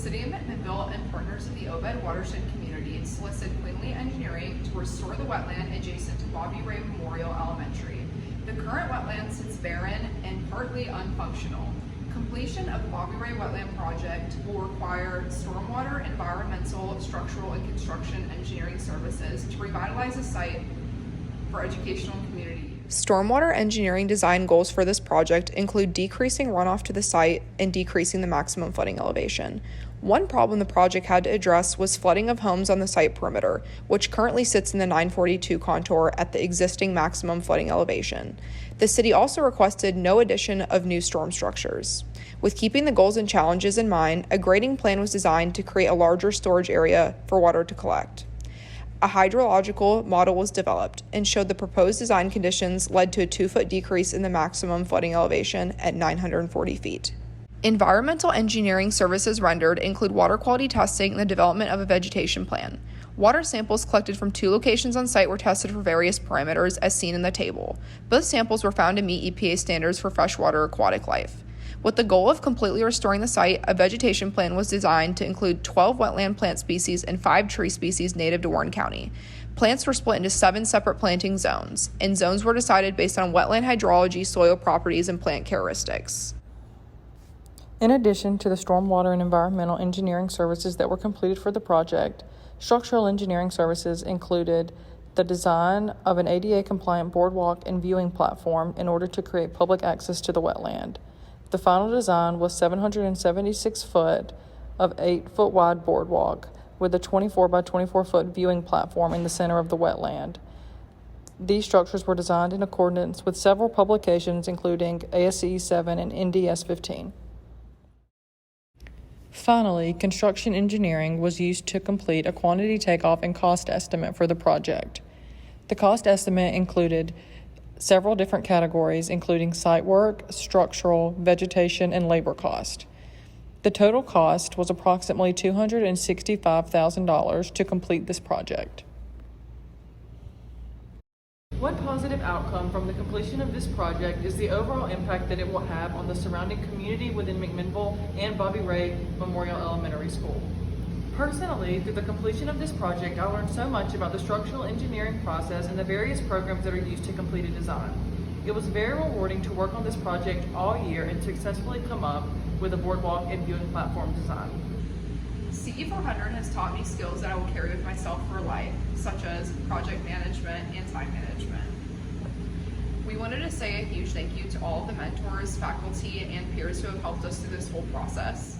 City of McMinnville and partners of the Obed Watershed Community solicited Queenley Engineering to restore the wetland adjacent to Bobby Ray Memorial Elementary. The current wetland sits barren and partly unfunctional. Completion of the Bobby Ray Wetland project will require stormwater, environmental, structural, and construction engineering services to revitalize the site for educational and community use. Stormwater engineering design goals for this project include decreasing runoff to the site and decreasing the maximum flooding elevation. One problem the project had to address was flooding of homes on the site perimeter, which currently sits in the 942 contour at the existing maximum flooding elevation. The city also requested no addition of new storm structures. With keeping the goals and challenges in mind, a grading plan was designed to create a larger storage area for water to collect. A hydrological model was developed and showed the proposed design conditions led to a 2-foot decrease in the maximum flooding elevation at 940 feet. Environmental engineering services rendered include water quality testing and the development of a vegetation plan. Water samples collected from 2 locations on site were tested for various parameters as seen in the table. Both samples were found to meet EPA standards for freshwater aquatic life. With the goal of completely restoring the site, a vegetation plan was designed to include 12 wetland plant species and 5 tree species native to Warren County. Plants were split into 7 separate planting zones, and zones were decided based on wetland hydrology, soil properties, and plant characteristics. In addition to the stormwater and environmental engineering services that were completed for the project, structural engineering services included the design of an ADA-compliant boardwalk and viewing platform in order to create public access to the wetland. The final design was 776 foot of 8-foot wide boardwalk with a 24 by 24 foot viewing platform in the center of the wetland. These structures were designed in accordance with several publications including ASCE 7 and NDS 15. Finally, construction engineering was used to complete a quantity takeoff and cost estimate for the project. The cost estimate included several different categories, including site work, structural, vegetation, and labor cost. The total cost was approximately $265,000 to complete this project. One positive outcome from the completion of this project is the overall impact that it will have on the surrounding community within McMinnville and Bobby Ray Memorial Elementary School. Personally, through the completion of this project, I learned so much about the structural engineering process and the various programs that are used to complete a design. It was very rewarding to work on this project all year and successfully come up with a boardwalk and viewing platform design. CE 400 has taught me skills that I will carry with myself for life, such as project management and time management. We wanted to say a huge thank you to all of the mentors, faculty, and peers who have helped us through this whole process.